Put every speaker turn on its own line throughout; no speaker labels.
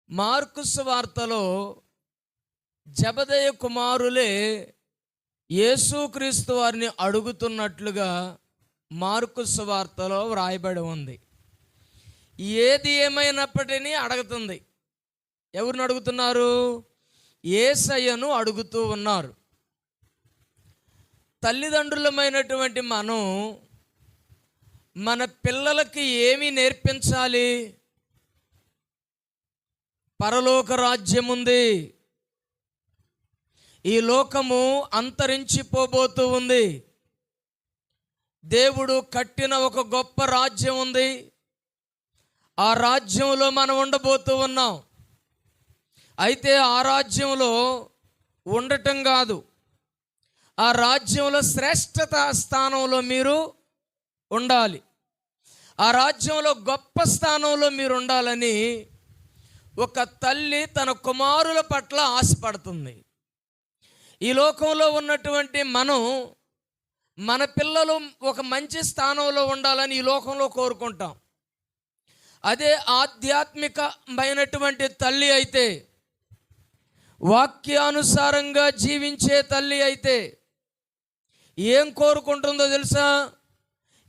Mark సువార్తలో జెబెదయి కుమారులే యేసుక్రీస్తు వారిని అడుగుతున్నట్లుగా మార్కు సువార్తలో వ్రాయబడి ఉంది. ఏది ఏమైనప్పటినీ అడుగుతుంది. ఎవరిని అడుగుతున్నారు? యేసయ్యను అడుగుతూ ఉన్నారు. తల్లిదండ్రులమైనటువంటి మనం మన పిల్లలకి ఏమి నేర్పించాలి? పరలోక రాజ్యం ఉంది, ఈ లోకము అంతరించిపోబోతూ ఉంది, దేవుడు కట్టిన ఒక గొప్ప రాజ్యం ఉంది, ఆ రాజ్యంలో మనం ఉండబోతూ ఉన్నాం. అయితే ఆ రాజ్యంలో ఉండటం కాదు, ఆ రాజ్యంలో శ్రేష్ఠత స్థానంలో మీరు ఉండాలి, ఆ రాజ్యంలో గొప్ప స్థానంలో మీరు ఉండాలని ఒక తల్లి తన కుమారుల పట్ల ఆశపడుతుంది. ఈ లోకంలో ఉన్నటువంటి మనం మన పిల్లలు ఒక మంచి స్థానంలో ఉండాలని ఈ లోకంలో కోరుకుంటాం. అదే ఆధ్యాత్మికమైనటువంటి తల్లి అయితే, వాక్యానుసారంగా జీవించే తల్లి అయితే ఏం కోరుకుంటుందో తెలుసా?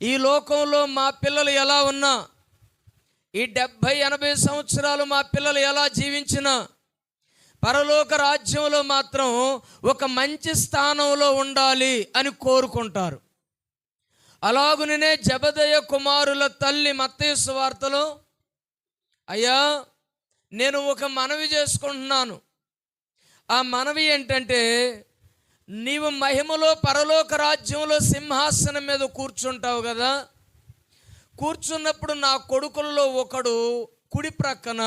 ఈ లోకంలో మా పిల్లలు ఎలా ఉన్నా, ఈ 70-80 సంవత్సరాలు మా పిల్లలు ఎలా జీవించినా, పరలోక రాజ్యంలో మాత్రం ఒక మంచి స్థానంలో ఉండాలి అని కోరుకుంటారు. అలాగునే జెబెదయి కుమారుల తల్లి మత్తయి సువార్తలో, అయ్యా నేను ఒక మనవి చేసుకుంటున్నాను. ఆ మనవి ఏంటంటే, నీవు మహిమలో పరలోక రాజ్యంలో సింహాసనం మీద కూర్చుంటావు కదా, కూర్చున్నప్పుడు నా కొడుకుల్లో ఒకడు కుడి ప్రక్కన,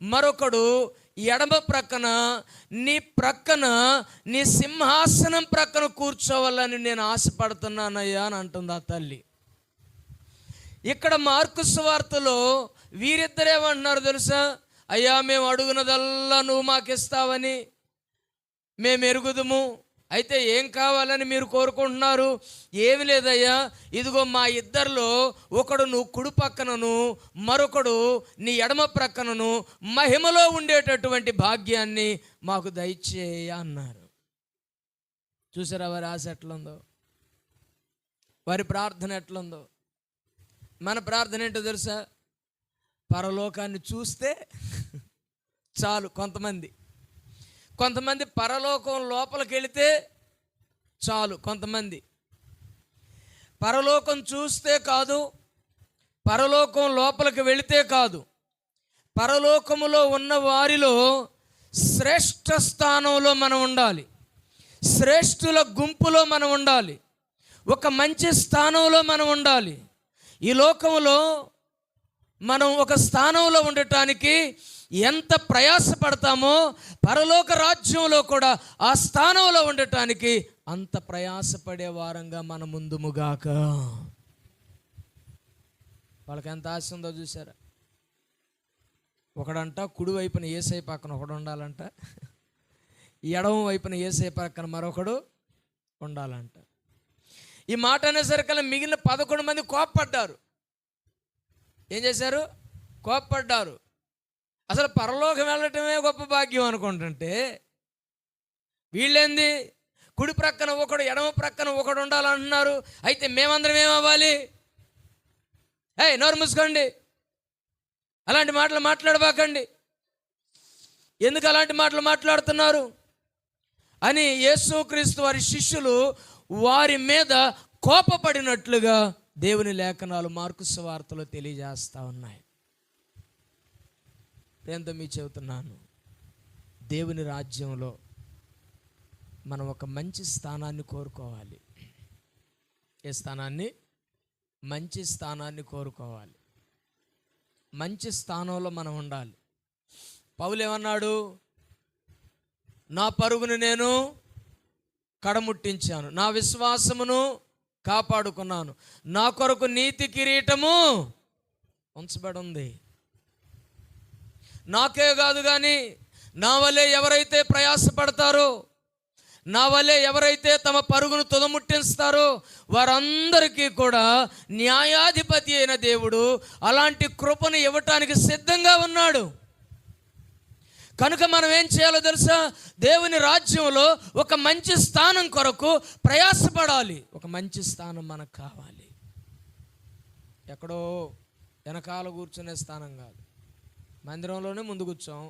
మరొకడు ఎడమ ప్రక్కన, నీ సింహాసనం ప్రక్కన కూర్చోవాలని నేను ఆశపడుతున్నానయ్యా అని అంటుంది ఆ తల్లి. ఇక్కడ మార్కు సువార్తలో వీరిద్దరేమంటున్నారు తెలుసా? అయ్యా మేము అడుగునదల్లా నువ్వు మాకు ఇస్తావని మేము ఎరుగుదుము. అయితే ఏం కావాలని మీరు కోరుకుంటున్నారు? ఏమి లేదయ్యా, ఇదిగో మా ఇద్దరిలో ఒకడు నువ్వు కుడి పక్కనను, మరొకడు నీ ఎడమ ప్రక్కనను మహిమలో ఉండేటటువంటి భాగ్యాన్ని మాకు దయచేయ అన్నారు. చూసారా వారి ఆశ ఎట్లుందో, వారి ప్రార్థన ఎట్లుందో? మన ప్రార్థన ఏంటో తెలుసా? పరలోకాన్ని చూస్తే చాలు. కొంతమంది పరలోకం లోపలికి వెళితే చాలు. కొంతమంది పరలోకం చూస్తే కాదు, పరలోకం లోపలికి వెళితే కాదు, పరలోకములో ఉన్న వారిలో శ్రేష్ఠ స్థానంలో మనం ఉండాలి, శ్రేష్ఠుల గుంపులో మనం ఉండాలి, ఒక మంచి స్థానంలో మనం ఉండాలి. ఈ లోకంలో మనం ఒక స్థానంలో ఉండటానికి ఎంత ప్రయాసపడతామో, పరలోక రాజ్యంలో కూడా ఆ స్థానంలో ఉండటానికి అంత ప్రయాసపడే వారంగా మనం ముందుముగాక. వాళ్ళకి ఎంత ఆశ ఉందో చూసారా? ఒకడంట కుడి వైపున యేసయ్య పక్కన ఒకడు ఉండాలంట, ఎడమ వైపున యేసయ్య పక్కన మరొకడు ఉండాలంట. ఈ మాట అనేసరికల్లా మిగిలిన 11 మంది కోప్పడ్డారు. ఏం చేశారు? కోప్పడ్డారు. అసలు పరలోకం వెళ్ళటమే గొప్ప భాగ్యం అనుకుంటుంటే, వీళ్ళేంది కుడి ప్రక్కన ఒకడు ఎడమ ప్రక్కన ఒకడు ఉండాలంటున్నారు. అయితే మేమందరం ఏమవ్వాలి? నోరు మూసుకోండి, అలాంటి మాటలు మాట్లాడబాకండి, ఎందుకు అలాంటి మాటలు మాట్లాడుతున్నారు అని యేసుక్రీస్తు వారి శిష్యులు వారి మీద కోపపడినట్లుగా దేవుని లేఖనాలు మార్కు సువార్తలో తెలియజేస్తూ ఉన్నాయి. ప్రేమతో మీకు చెబుతున్నాను, దేవుని రాజ్యంలో మనం ఒక మంచి స్థానాన్ని కోరుకోవాలి. ఏ స్థానాన్ని? మంచి స్థానాన్ని కోరుకోవాలి. మంచి స్థానంలో మనం ఉండాలి. పౌలు ఏమన్నాడు? నా పరుగును నేను కడముట్టించాను, నా విశ్వాసమును కాపాడుకున్నాను, నా కొరకు నీతి కిరీటము ఉంచబడి ఉంది. నాకే కాదు కానీ నా వలె ఎవరైతే ప్రయాసపడతారో, నా వలె ఎవరైతే తమ పరుగును తుదముట్టిస్తారో వారందరికీ కూడా న్యాయాధిపతి అయిన దేవుడు అలాంటి కృపను ఇవ్వటానికి సిద్ధంగా ఉన్నాడు. కనుక మనం ఏం చేయాలో తెలుసా? దేవుని రాజ్యంలో ఒక మంచి స్థానం కొరకు ప్రయాసపడాలి. ఒక మంచి స్థానం మనకు కావాలి. ఎక్కడో వెనకాల కూర్చునే స్థానం కాదు. మందిరంలోనే ముందు కూర్చోం.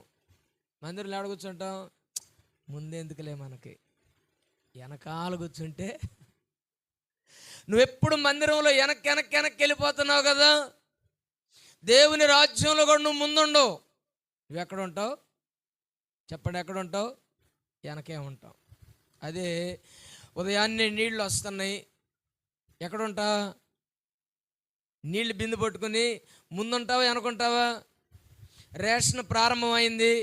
మందిరంలో ఎక్కడ కూర్చుంటాం? ముందెందుకులే, మనకి వెనకాల కూర్చుంటే నువ్వెప్పుడు మందిరంలో వెనక్కి వెళ్ళిపోతున్నావు కదా. దేవుని రాజ్యంలో కూడా నువ్వు ముందుండవు. నువ్వు ఎక్కడ ఉంటావు చెప్పండి? ఎక్కడ ఉంటావు? వెనకే ఉంటావు. అదే ఉదయాన్నే నీళ్ళు వస్తున్నాయి, ఎక్కడుంటా? నీళ్ళు బిందు పట్టుకుని ముందుంటావా వెనకుంటావా? రేషన్ ప్రారంభమైంది,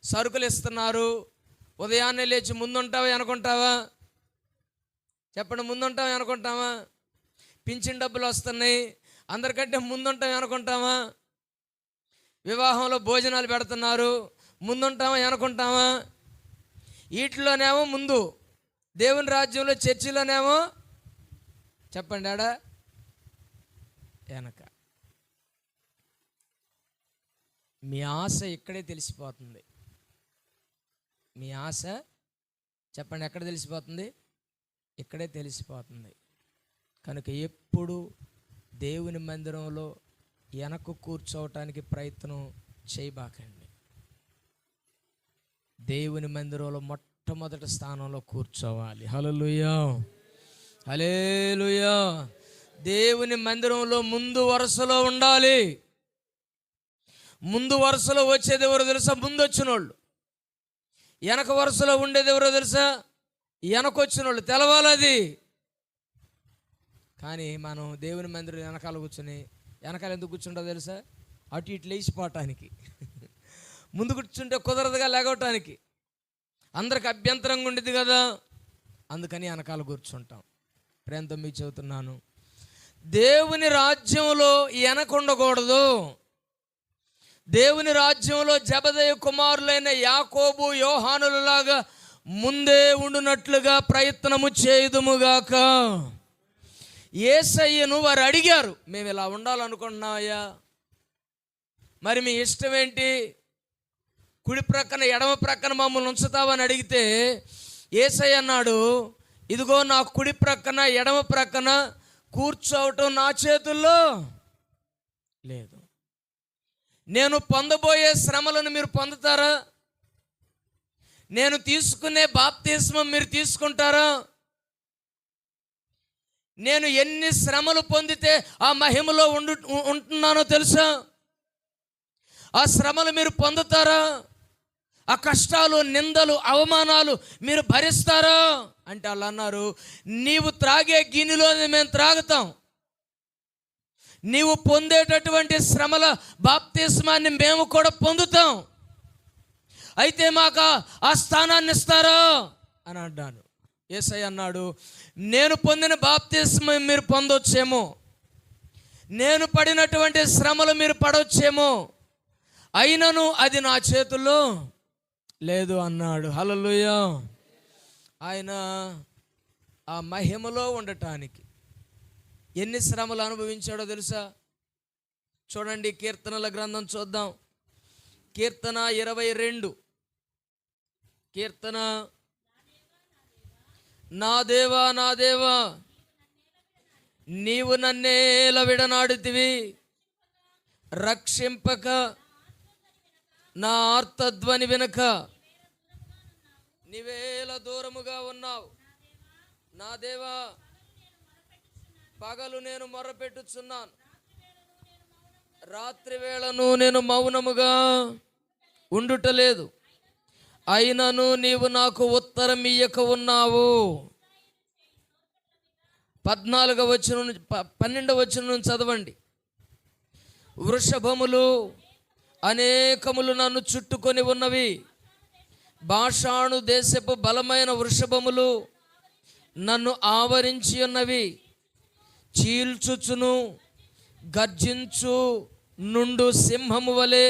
సరుకులు ఇస్తున్నారు, ఉదయాన్నే లేచి ముందుంటావా వెనకుంటావా? చెప్పండి, ముందుంటావా వెనకుంటావా? పింఛన్ డబ్బులు వస్తున్నాయి, అందరికంటే ముందుంటాం వెనకుంటావా? వివాహంలో భోజనాలు పెడుతున్నారు, ముందుంటామా వెనకుంటామా? వీటిలోనేమో ముందు, దేవుని రాజ్యంలో చర్చిలోనేమో చెప్పండి ఆడ వెనక. మీ ఆశ ఇక్కడే తెలిసిపోతుంది. మీ ఆశ చెప్పండి ఎక్కడ తెలిసిపోతుంది? ఇక్కడే తెలిసిపోతుంది. కనుక ఎప్పుడు దేవుని మందిరంలో వెనక్కు కూర్చోవటానికి ప్రయత్నం చేయబాకండి. దేవుని మందిరంలో మొట్టమొదటి స్థానంలో కూర్చోవాలి. హల్లెలూయా, హల్లెలూయా. దేవుని మందిరంలో ముందు వరుసలో ఉండాలి. ముందు వరుసలో వచ్చేది ఎవరో తెలుసా? ముందు వచ్చిన వాళ్ళు. వెనక వరుసలో ఉండేది ఎవరో తెలుసా? వెనకొచ్చిన వాళ్ళు. తెలవాలది. కానీ మనం దేవుని మందిరం వెనకాల కూర్చొని, వెనకాల ఎందుకు కూర్చుంటో తెలుసా? అటు ఇటు లేచిపోవటానికి. ముందు కూర్చుంటే కుదరదుగా లేగవటానికి, అందరికి అభ్యంతరంగా ఉండేది కదా, అందుకని వెనకాల కూర్చుంటాం. ప్రేమతో మీకు చెబుతున్నాను, దేవుని రాజ్యంలో వెనక ఉండకూడదు. దేవుని రాజ్యంలో జెబెదయి కుమారులైన యాకోబు యోహానులలాగా ముందే ఉండునట్లుగా ప్రయత్నము చేయుదుముగాక. యేసయ్యను వారు అడిగారు, మేము ఇలా ఉండాలనుకుంటున్నామయ్యా, మరి మీ ఇష్టం ఏంటి? కుడి ప్రక్కన ఎడమ ప్రక్కన మమ్మల్ని ఉంచుతావని అడిగితే యేసయ్య అన్నాడు, ఇదిగో నా కుడి ప్రక్కన ఎడమ ప్రక్కన కూర్చోవటం నా చేతుల్లో లేదు. నేను పొందబోయే శ్రమలను మీరు పొందుతారా? నేను తీసుకునే బాప్తిస్మం మీరు తీసుకుంటారా? నేను ఎన్ని శ్రమలు పొందితే ఆ మహిమలో ఉంటున్నానో తెలుసా? ఆ శ్రమలు మీరు పొందుతారా? ఆ కష్టాలు, నిందలు, అవమానాలు మీరు భరిస్తారా అంటే వాళ్ళు అన్నారు, నీవు త్రాగే గిన్నెలోనే మేము త్రాగుతాం, నీవు పొందేటటువంటి శ్రమల బాప్తిస్మాన్ని మేము కూడా పొందుతాం, అయితే మాకు ఆ స్థానాన్ని ఇస్తారా అని అన్నాడు. యేసయ్య అన్నాడు, నేను పొందిన బాప్తిస్మం మీరు పొందొచ్చేమో, నేను పడినటువంటి శ్రమలు మీరు పడవచ్చేమో, అయినను అది నా చేతుల్లో లేదు అన్నాడు. హల్లెలూయా. ఆయన ఆ మహిమలో ఉండటానికి ఎన్ని శ్రమలు అనుభవించాడో తెలుసా? చూడండి, కీర్తనల గ్రంథం చూద్దాం. కీర్తన 22. కీర్తన, నా దేవా నా దేవా నీవు నన్నేల విడనాడితివి, రక్షింపక నా ఆర్తధ్వని వినక నీవేల దూరముగా ఉన్నావు. నా దేవా పగలు నేను మొర్రపెట్టుచున్నాను, రాత్రి వేళను నేను మౌనముగా ఉండుటలేదు, అయినను నీవు నాకు ఉత్తరం ఇయ్యక ఉన్నావు. 14వ వచనం 12వ వచనం నుంచి చదవండి. వృషభములు అనేకములు నన్ను చుట్టుకొని ఉన్నవి, బాషాను దేశపు బలమైన వృషభములు నన్ను ఆవరించి ఉన్నవి, చీల్చుచును గర్జించు నుండు సింహము వలె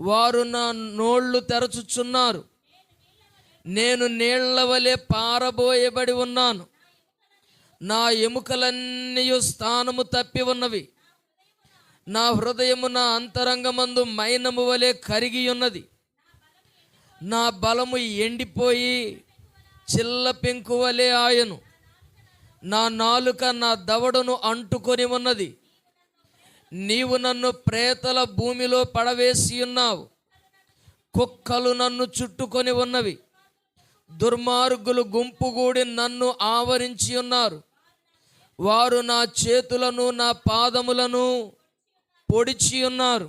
వారు నా నోళ్ళు తెరచుచున్నారు, నేను నీళ్ల వలె పారబోయబడి ఉన్నాను, నా ఎముకలన్నీ స్థానము తప్పి ఉన్నవి, నా హృదయము నా అంతరంగమందు మైనము వలె కరిగి ఉన్నది, నా బలము ఎండిపోయి చిల్ల పెంకువలే ఆయను. నా నాలుక నా దవడను అంటుకొని ఉన్నది. నీవు నన్ను ప్రేతల భూమిలో పడవేసి ఉన్నావు. కుక్కలు నన్ను చుట్టుకొని ఉన్నవి. దుర్మార్గులు గుంపుగూడి నన్ను ఆవరించి ఉన్నారు. వారు నా చేతులను నా పాదములను పొడిచి ఉన్నారు.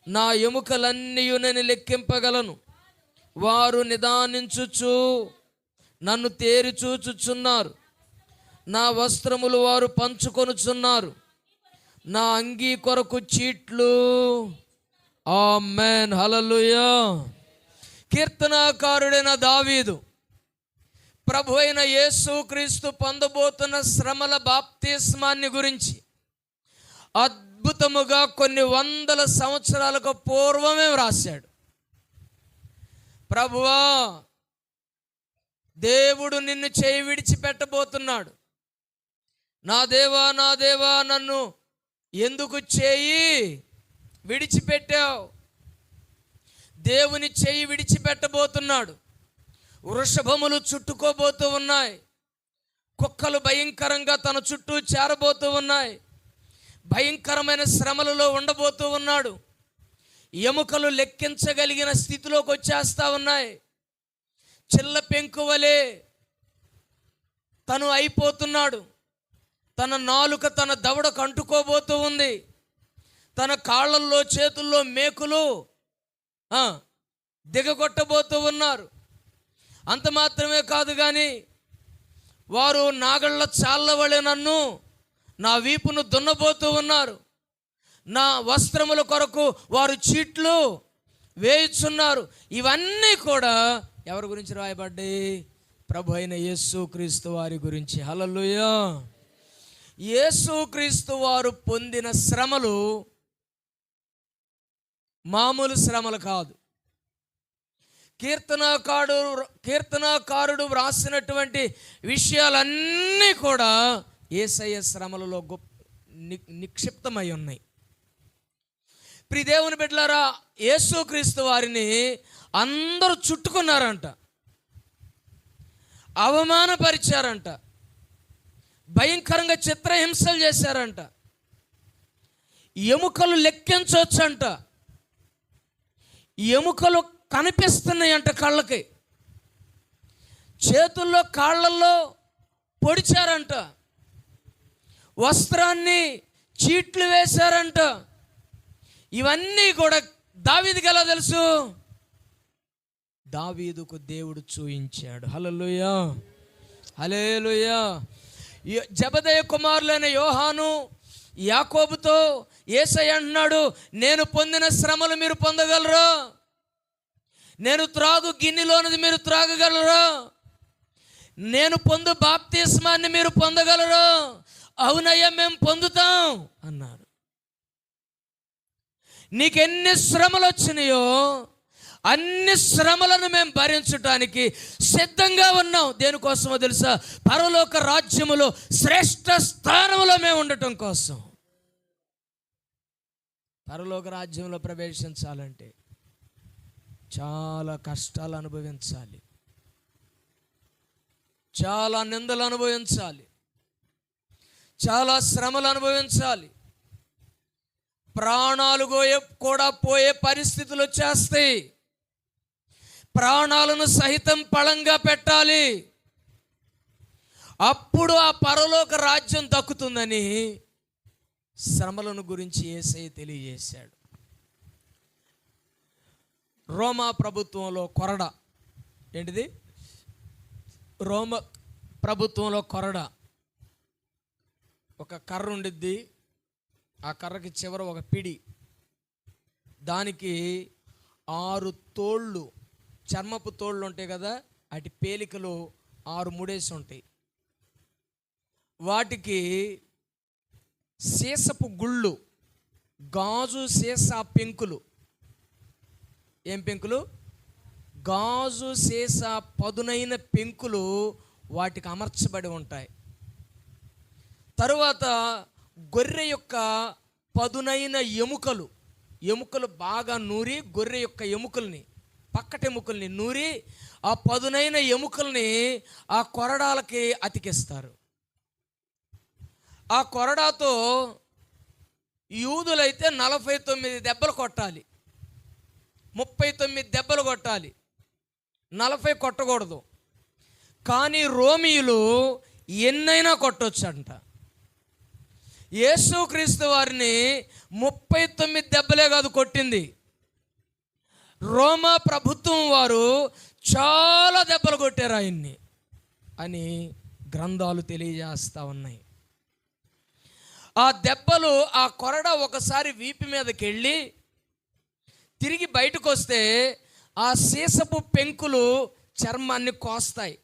నా ఎముకలన్నీ నేను లెక్కింపగలను. వారు నిదానించుచు నన్ను తేరి చూచుచున్నారు. నా వస్త్రములు వారు పంచుకొనుచున్నారు. నా అంగీ కొరకు చీట్లు. ఆమేన్, హల్లెలూయా. కీర్తనాకారుడైన దావీదు ప్రభు అయిన యేసుక్రీస్తు పొందబోతున్న శ్రమల బాప్తిస్మాన్ని గురించి అద్భుతముగా కొన్ని వందల సంవత్సరాలకు పూర్వమే వ్రాశాడు. ప్రభువా, దేవుడు నిన్ను చేయి విడిచిపెట్టబోతున్నాడు. నా దేవా, నా దేవా, నన్ను ఎందుకు చేయి విడిచిపెట్టావు? దేవుని చేయి విడిచిపెట్టబోతున్నాడు. వృషభములు చుట్టుకోబోతూ ఉన్నాయి. కుక్కలు భయంకరంగా తన చుట్టూ చేరబోతూ ఉన్నాయి. భయంకరమైన శ్రమలలో ఉండబోతూ ఉన్నాడు. ఎముకలు లెక్కించగలిగిన స్థితిలోకి వచ్చేస్తా ఉన్నాయి. చిల్ల పెంకువలే తను అయిపోతున్నాడు. తన నాలుక తన దవడకు అంటుకోబోతూ ఉంది. తన కాళ్ళల్లో చేతుల్లో మేకులు దిగగొట్టబోతూ ఉన్నారు. అంత మాత్రమే కాదు కానీ వారు నాగళ్ళ చాళ్ళవలే నన్ను నా వీపును దున్నబోతూ ఉన్నారు. నా వస్త్రముల కొరకు వారు చీట్లు వేయుచున్నారు. ఇవన్నీ కూడా ఎవరి గురించి రాయబడ్డాయి? ప్రభు అయిన యేసుక్రీస్తు వారి గురించి. హల్లెలూయా. యేసుక్రీస్తు వారు పొందిన శ్రమలు మామూలు శ్రమలు కాదు. కీర్తనాకారుడు వ్రాసినటువంటి విషయాలన్నీ కూడా యేసయ్య శ్రమలలో నిక్షిప్తమై ఉన్నాయి. ప్రియ దేవుని బిడ్డలారా, యేసుక్రీస్తు వారిని అందరూ చుట్టుకున్నారంట, అవమానపరిచారంట, భయంకరంగా చిత్రహింసలు చేశారంట. ఎముకలు లెక్కించవచ్చంట. ఎముకలు కనిపిస్తున్నాయంట కళ్ళకి. చేతుల్లో కాళ్ళల్లో పొడిచారంట. వస్త్రాన్ని చీట్లు వేశారంట. ఇవన్నీ కూడా దావీదుకి ఎలా తెలుసు? దావీదుకు దేవుడు చూయించాడు. హల్లెలూయా, హల్లెలూయా. జెబెదయి కుమారులైన యోహాను యాకోబుతో యేసయ్య అంటున్నాడు, నేను పొందిన శ్రమలు మీరు పొందగలరా? నేను త్రాగు గిన్నెలోనిది మీరు త్రాగగలరా? నేను పొందు బాప్తిస్మాన్ని మీరు పొందగలరా? అవునయ్యా, మేము పొందుతాం అన్నారు. నీకెన్ని శ్రమలు వచ్చినాయో అన్ని శ్రమలను మేము భరించడానికి సిద్ధంగా ఉన్నాం. దేనికోసమో తెలుసా? పరలోక రాజ్యములో శ్రేష్ఠ స్థానంలో మేము ఉండటం కోసం. పరలోక రాజ్యంలో ప్రవేశించాలంటే చాలా కష్టాలు అనుభవించాలి, చాలా నిందలు అనుభవించాలి, చాలా శ్రమలు అనుభవించాలి. ప్రాణాలు కూడా పోయే పరిస్థితులు వచ్చేస్తాయి. ప్రాణాలను సహితం పళంగా పెట్టాలి. అప్పుడు ఆ పరలోక రాజ్యం దక్కుతుందని శ్రమలను గురించి యేసయ్య తెలియజేశాడు. రోమా ప్రభుత్వంలో కొరడ. ఏంటిది? రోమ ప్రభుత్వంలో కొరడ. ఒక కర్ర ఉండిద్ది. ఆ కర్రకి చివర ఒక పిడి, దానికి 6 తోళ్ళు, చర్మపు తోళ్ళు ఉంటాయి కదా, అటు పేలికలు 6 ముడేసి ఉంటాయి. వాటికి సీసపు గుళ్ళు, గాజు సీసా పెంకులు. ఏం పెంకులు? గాజు సీసా పదునైన పెంకులు వాటికి అమర్చబడి ఉంటాయి. తరువాత గొర్రె యొక్క పదునైన ఎముకలు బాగా నూరి గొర్రె యొక్క ఎముకల్ని పక్కటెముకల్ని నూరి ఆ పదునైన ఎముకల్ని ఆ కొరడాలకి అతికిస్తారు. ఆ కొరడాతో యూదులైతే 49 దెబ్బలు కొట్టాలి, 39 దెబ్బలు కొట్టాలి, 40 కొట్టకూడదు. కానీ రోమీయులు ఎన్నైనా కొట్టొచ్చంట. యేసుక్రీస్తు వారిని 39 దెబ్బలే కాదు కొట్టింది, రోమా ప్రభుత్వం వారు చాలా దెబ్బలు కొట్టారు ఆయన్ని అని గ్రంథాలు తెలియజేస్తూ ఉన్నాయి. ఆ దెబ్బలు, ఆ కొరడ ఒకసారి వీపు మీదకి వెళ్ళి తిరిగి బయటకు వస్తే ఆ సీసపు పెంకులు చర్మాన్ని కోస్తాయి.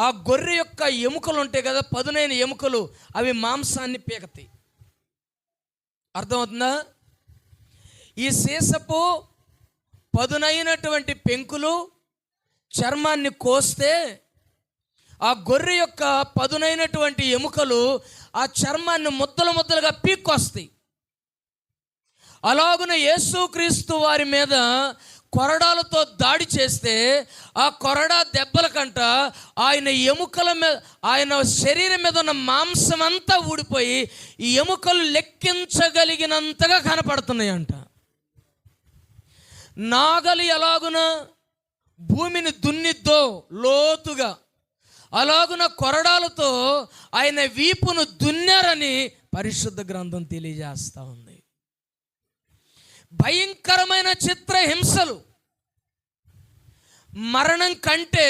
ఆ గొర్రె యొక్క ఎముకలు ఉంటాయి కదా, పదునైన ఎముకలు, అవి మాంసాన్ని పీకతాయి. అర్థమవుతుందా? ఈ సీసపు పదునైనటువంటి పెంకులు చర్మాన్ని కోస్తే ఆ గొర్రె యొక్క పదునైనటువంటి ఎముకలు ఆ చర్మాన్ని ముద్దలు ముద్దలుగా పీక్కొస్తాయి. అలాగున యేసుక్రీస్తు వారి మీద కొరడాలతో దాడి చేస్తే ఆ కొరడా దెబ్బల కంట ఆయన ఎముకల మీద, ఆయన శరీరం మీద ఉన్న మాంసం అంతా ఊడిపోయి ఈ ఎముకలు లెక్కించగలిగినంతగా కనపడుతున్నాయంట. నాగలి ఎలాగున భూమిని దున్నిద్దో లోతుగా, అలాగున కొరడాలతో ఆయన వీపును దున్నారని పరిశుద్ధ గ్రంథం తెలియజేస్తూ ఉంది. భయంకరమైన చిత్రహింసలు. మరణం కంటే,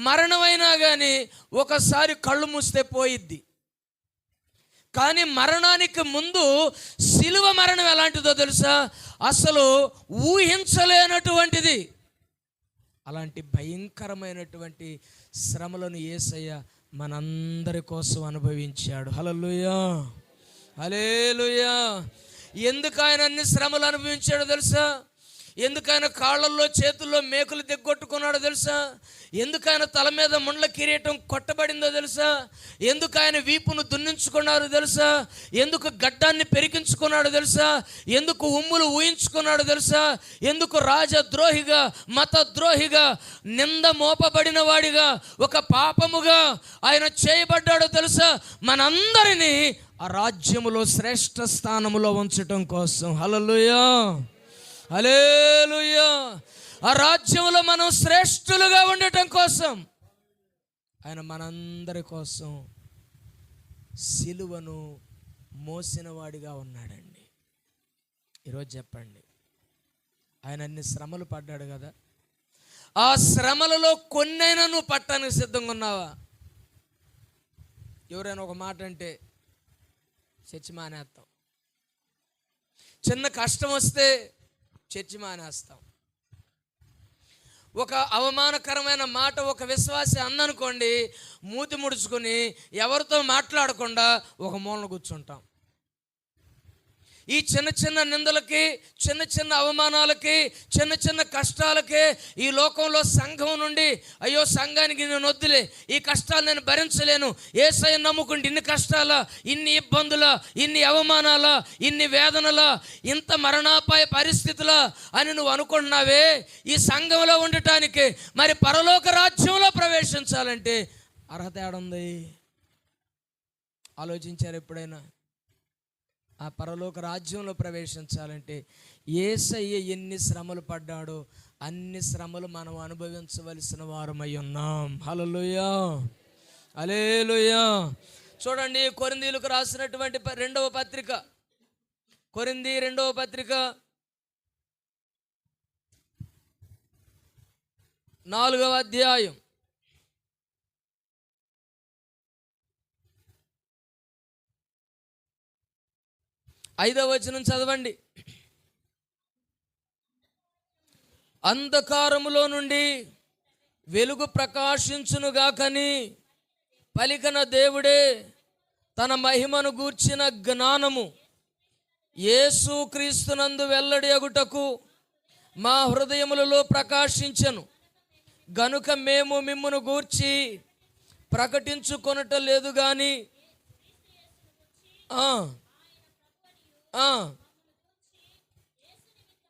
మరణమైనా కానీ ఒకసారి కళ్ళు మూస్తే పోయిద్ది, కానీ మరణానికి ముందు శిలువ మరణం ఎలాంటిదో తెలుసా? అసలు ఊహించలేనటువంటిది. అలాంటి భయంకరమైనటువంటి శ్రమలను యేసయ్య మనందరి కోసం అనుభవించాడు. హల్లెలూయా, హల్లెలూయా. ఎందుకు ఆయన అన్ని శ్రమలు అనుభవించాడో తెలుసా? ఎందుకు ఆయన కాళ్ళల్లో చేతుల్లో మేకులు దిగ్గొట్టుకున్నాడో తెలుసా? ఎందుకు ఆయన తల మీద ముండ్ల కిరీటం కొట్టబడిందో తెలుసా? ఎందుకు ఆయన వీపును దున్నించుకున్నాడో తెలుసా? ఎందుకు గడ్డాన్ని పెరికించుకున్నాడో తెలుసా? ఎందుకు ఉమ్ములు ఊహించుకున్నాడో తెలుసా? ఎందుకు రాజద్రోహిగా, మత ద్రోహిగా, నింద మోపబడిన వాడిగా, ఒక పాపముగా ఆయన చేయబడ్డాడో తెలుసా? మనందరినీ ఆ రాజ్యములో శ్రేష్ఠ స్థానములో ఉంచటం కోసం. హల్లెలూయా, హల్లెలూయా. ఆ రాజ్యంలో మనం శ్రేష్ఠులుగా ఉండటం కోసం ఆయన మనందరి కోసం సిలువను మోసిన వాడిగా ఉన్నాడండి. ఈరోజు చెప్పండి, ఆయన అన్ని శ్రమలు పడ్డాడు కదా, ఆ శ్రమలలో కొన్నైనా నువ్వు పట్టడానికి సిద్ధంగా ఉన్నావా? ఎవరైనా ఒక మాట అంటే చర్చి మానేస్తాం, చిన్న కష్టం వస్తే చర్చి మానేస్తాం. ఒక అవమానకరమైన మాట ఒక విశ్వాసి అందనుకోండి, మూతి ముడుచుకొని ఎవరితో మాట్లాడకుండా ఒక మూలన కూర్చుంటాం. ఈ చిన్న చిన్న నిందలకి, చిన్న చిన్న అవమానాలకి, చిన్న చిన్న కష్టాలకి ఈ లోకంలో సంఘం నుండి, అయ్యో సంఘానికి నేను వద్దులే, ఈ కష్టాలు నేను భరించలేను, యేసయ్యను నమ్ముకుంటే ఇన్ని కష్టాల, ఇన్ని ఇబ్బందుల, ఇన్ని అవమానాల, ఇన్ని వేదనల, ఇంత మరణాపాయ పరిస్థితుల అని నువ్వు అనుకుంటున్నావే. ఈ సంఘంలో ఉండటానికి మరి పరలోక రాజ్యంలో ప్రవేశించాలంటే అర్హత ఏడుంది? ఆలోచించారు ఎప్పుడైనా? ఆ పరలోక రాజ్యంలో ప్రవేశించాలంటే యేసయ్య ఎన్ని శ్రమలు పడ్డాడో అన్ని శ్రమలు మనం అనుభవించవలసిన వారమై ఉన్నాం. హల్లెలూయా, హల్లెలూయా. చూడండి, కొరింథీయులకు రాసినటువంటి 2వ పత్రిక, కొరింథీ 2వ పత్రిక 4వ అధ్యాయం 5వ వచనం చదవండి. అంధకారములో నుండి వెలుగు ప్రకాశించునుగాకని పలికిన దేవుడే తన మహిమను గూర్చిన జ్ఞానము యేసుక్రీస్తునందు వెల్లడి అగుటకు మా హృదయములలో ప్రకాశించెను గనుక మేము మిమ్మును గూర్చి ప్రకటించుకొనట లేదు గాని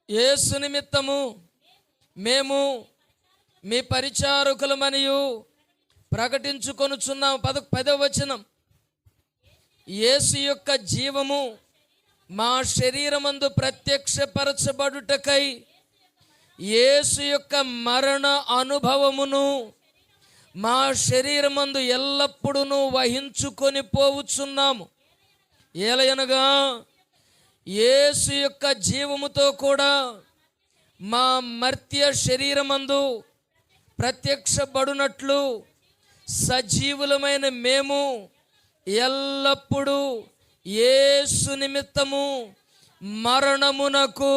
యేసు నిమిత్తము మేము మీ పరిచారకులమనియు ప్రకటించుకొనుచున్నాము. 10వ వచనం, యేసు యొక్క జీవము మా శరీరమందు ప్రత్యక్షపరచబడుటకై యేసు యొక్క మరణ అనుభవమును మా శరీరమందు ఎల్లప్పుడూ వహించుకొని పోవుచున్నాము. ఏలయనగా యేసు యొక్క జీవముతో కూడా మా మర్త్య శరీరమందు ప్రత్యక్షపడునట్లు సజీవులమైన మేము ఎల్లప్పుడూ యేసు నిమిత్తము మరణమునకు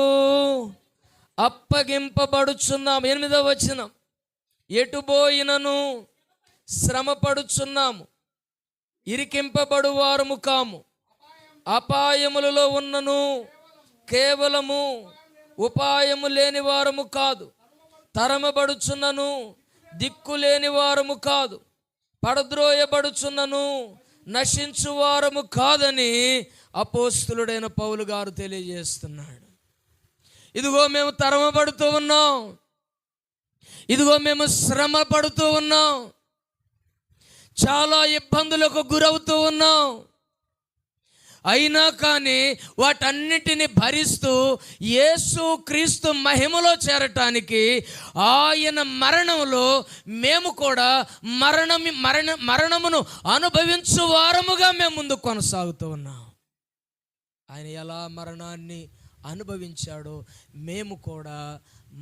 అప్పగింపబడుచున్నాము. 8వ వచనం, ఎటుబోయినను శ్రమపడుచున్నాము, ఇరికింపబడు వారము కాము, అపాయములలో ఉన్నను కేవలము ఉపాయము లేని వారము కాదు, తరమబడుచున్నను దిక్కు లేని వారము కాదు, పడద్రోయబడుచున్నను నశించు వారము కాదని అపోస్తులుడైన పౌలు గారు తెలియజేస్తున్నాడు. ఇదిగో మేము తరమబడుతూ ఉన్నాం, ఇదిగో మేము శ్రమ పడుతూ ఉన్నాం, చాలా ఇబ్బందులకు గురవుతూ ఉన్నాం. అయినా కానీ వాటన్నిటిని భరిస్తూ యేసు క్రీస్తు మహిమలో చేరటానికి ఆయన మరణంలో మేము కూడా మరణమును అనుభవించు వారముగా మేము ముందుకు కొనసాగుతూ ఉన్నాం. ఆయన ఎలా మరణాన్ని అనుభవించాడో మేము కూడా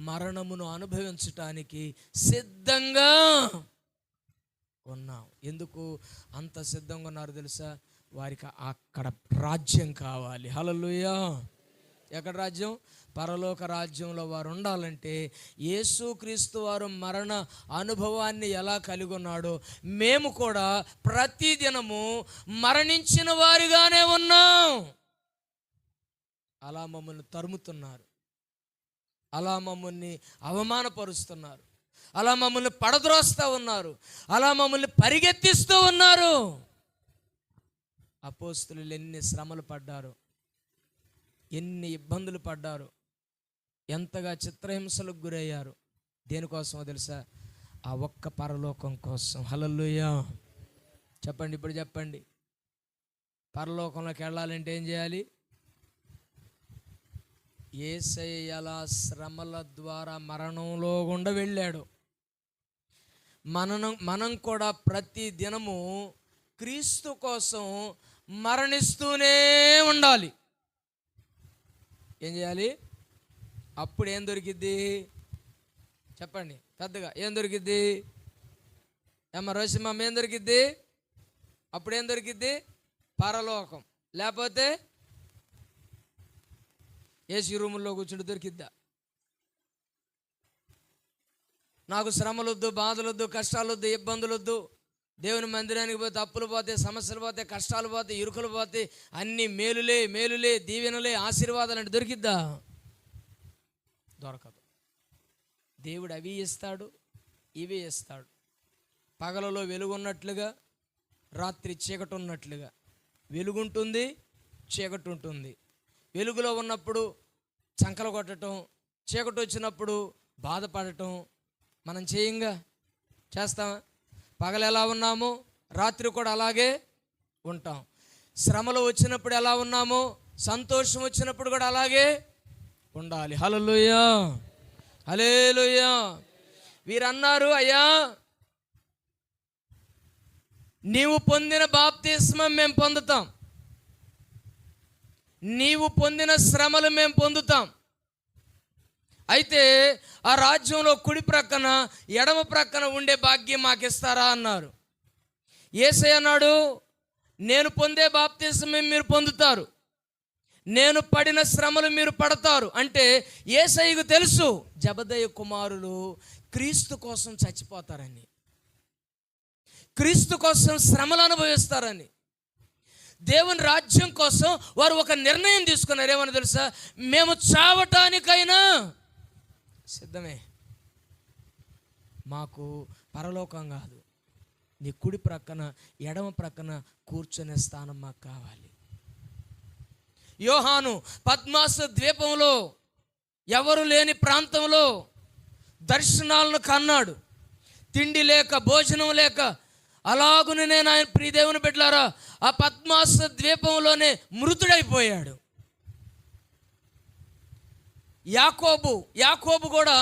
మరణమును అనుభవించటానికి సిద్ధంగా ఉన్నాం. ఎందుకు అంత సిద్ధంగా ఉన్నారు తెలుసా? వారికి అక్కడ రాజ్యం కావాలి. హల్లెలూయా. ఎక్కడ రాజ్యం? పరలోక రాజ్యంలో వారు ఉండాలంటే యేసుక్రీస్తు వారు మరణ అనుభవాన్ని ఎలా కలిగి ఉన్నాడో మేము కూడా ప్రతిదినము మరణించిన వారిగానే ఉన్నాం. అలా మమ్మల్ని తరుముతున్నారు, అలా మమ్మల్ని అవమానపరుస్తున్నారు, అలా మమ్మల్ని పడద్రోస్తూ ఉన్నారు, అలా మమ్మల్ని పరిగెత్తిస్తూ ఉన్నారు. అపోస్తలులు ఎన్ని శ్రమలు పడ్డారు, ఎన్ని ఇబ్బందులు పడ్డారు, ఎంతగా చిత్రహింసలకు గురయ్యారు. దేనికోసమో తెలుసా? ఆ ఒక్క పరలోకం కోసం. హల్లెలూయా. చెప్పండి, ఇప్పుడు చెప్పండి. పరలోకంలోకి వెళ్ళాలంటే ఏం చేయాలి? యేసయ్య ఎలా శ్రమల ద్వారా మరణంలో గుండా వెళ్ళాడు, మనం కూడా ప్రతి దినము క్రీస్తు కోసం మరణిస్తూనే ఉండాలి. ఏం చేయాలి? అప్పుడు ఏం దొరికిద్ది? చెప్పండి పెద్దగా. ఏం దొరికిద్ది? ఏమ రోషిమ్మ, ఏం దొరికిద్ది? అప్పుడు ఏం దొరికిద్ది? పరలోకం. లేకపోతే ఏసీ రూముల్లో కూర్చుంటే దొరికిద్దా? నాకు శ్రమలొద్దు, బాధలొద్దు, కష్టాలొద్దు, ఇబ్బందులొద్దు, దేవుని మందిరానికి పోతే అప్పులు పోతే, సమస్యలు పోతే, కష్టాలు పోతే, ఇరుకులు పోతే, అన్ని మేలులే మేలులే, దీవెనలే, ఆశీర్వాదాలు అంటే దొరికిద్దా? దొరకదు. దేవుడు అవి ఇస్తాడు, ఇవి ఇస్తాడు. పగలలో వెలుగున్నట్లుగా, రాత్రి చీకటి ఉన్నట్లుగా. వెలుగుంటుంది, చీకటి ఉంటుంది. వెలుగులో ఉన్నప్పుడు చంకలు కొట్టడం, చీకటి వచ్చినప్పుడు బాధపడటం మనం చేయంగా? చేస్తామా? పగలు ఎలా ఉన్నామో రాత్రి కూడా అలాగే ఉంటాం. శ్రమలు వచ్చినప్పుడు ఎలా ఉన్నామో సంతోషం వచ్చినప్పుడు కూడా అలాగే ఉండాలి. హల్లెలూయా, హల్లెలూయా. వీరన్నారు, అయ్యా నీవు పొందిన బాప్తిస్మం మేము పొందుతాం, నీవు పొందిన శ్రమలు మేము పొందుతాం. అయితే ఆ రాజ్యంలో కుడి ప్రక్కన ఎడమ ప్రక్కన ఉండే భాగ్యం మాకు ఇస్తారా అన్నారు. యేసయ్య అన్నాడు, నేను పొందే బాప్తిస్మం మీరు పొందుతారు, నేను పడిన శ్రమలు మీరు పడతారు. అంటే యేసయ్యకు తెలుసు జబదయి కుమారులు క్రీస్తు కోసం చచ్చిపోతారని, క్రీస్తు కోసం శ్రమలు అనుభవిస్తారని. దేవుని రాజ్యం కోసం వారు ఒక నిర్ణయం తీసుకున్నారు. ఏమని తెలుసా? మేము చావటానికైనా సిద్ధమే, మాకు పరలోకం కాదు, నీ కుడి ప్రక్కన ఎడమ ప్రక్కన కూర్చునే స్థానం మాకు కావాలి. యోహాను పద్మాసు ద్వీపంలో ఎవరు లేని ప్రాంతంలో దర్శనాలను కన్నాడు. తిండి లేక, భోజనం లేక, అలాగునే నేను ఆయన ప్రియదేవుని బిడ్డలారా ఆ పద్మాస ద్వీపంలోనే మృతుడైపోయాడు. యాకోబు కూడా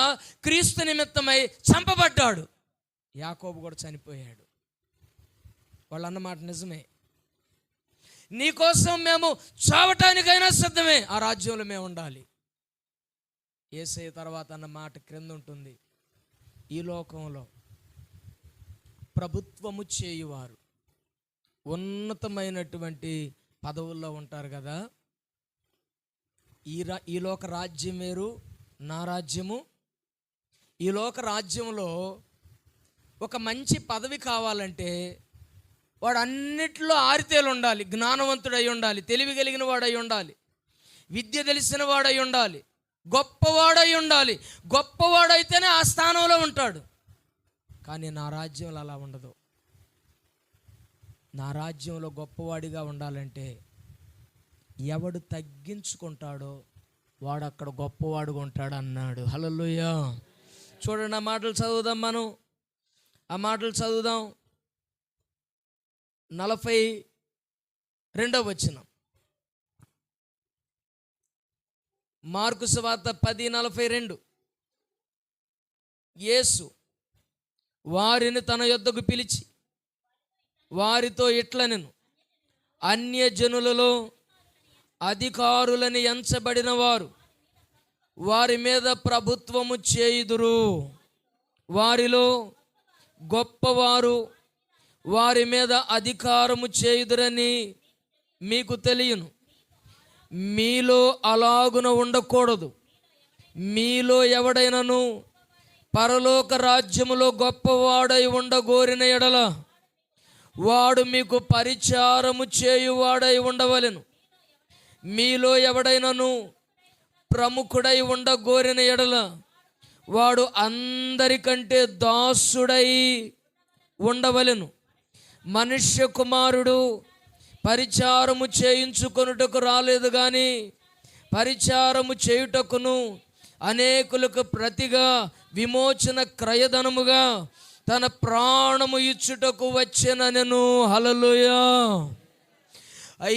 క్రీస్తు నిమిత్తమై చంపబడ్డాడు. యాకోబు కూడా చనిపోయాడు. వాళ్ళు అన్నమాట నిజమే. నీకోసం మేము చావటానికైనా సిద్ధమే, ఆ రాజ్యంలో మేము ఉండాలి. యేసయ్య తర్వాత అన్న మాట క్రింద ఉంటుంది, ఈ లోకంలో ప్రభుత్వము చేయువారు ఉన్నతమైనటువంటి పదవుల్లో ఉంటారు కదా. ఈ లోక రాజ్యం వేరు, నా రాజ్యము. ఈ లోక రాజ్యంలో ఒక మంచి పదవి కావాలంటే వాడు అన్నిట్లో ఆరితేలు ఉండాలి, జ్ఞానవంతుడై ఉండాలి, తెలివి కలిగిన వాడై ఉండాలి, విద్య తెలిసిన వాడై ఉండాలి, గొప్పవాడై ఉండాలి. గొప్పవాడైతేనే ఆ స్థానంలో ఉంటాడు. కానీ నా రాజ్యంలో అలా ఉండదు. నా రాజ్యంలో గొప్పవాడిగా ఉండాలంటే ఎవడు తగ్గించుకుంటాడో వాడు అక్కడ గొప్పవాడుగా ఉంటాడు అన్నాడు. హల్లెలూయా. చూడండి, ఆ మాటలు చదువుదాం. మనం ఆ మాటలు చదువుదాం. 42వ వచనం, మార్కు సువార్త 10:42. యేసు వారిని తన యొద్దకు పిలిచి వారితో ఇట్లనెను, అన్యజనులలో అధికారులని ఎంచబడిన వారు వారి మీద ప్రభుత్వము చేయుదురు, వారిలో గొప్పవారు వారి మీద అధికారము చేయుదురని మీకు తెలియను. మీలో అలాగున ఉండకూడదు. మీలో ఎవడైనను పరలోక రాజ్యములో గొప్పవాడై ఉండగోరిన ఎడల వాడు మీకు పరిచారము చేయువాడై ఉండవలెను. మీలో ఎవడైనను ప్రముఖుడై ఉండగోరిన ఎడల వాడు అందరికంటే దాసుడై ఉండవలెను. మనుష్య కుమారుడు పరిచారము చేయించుకొనుటకు రాలేదు కానీ పరిచారము చేయుటకును అనేకులకు ప్రతిగా విమోచన క్రయధనముగా తన ప్రాణము ఇచ్చుటకు వచ్చెననెను. హల్లెలూయా.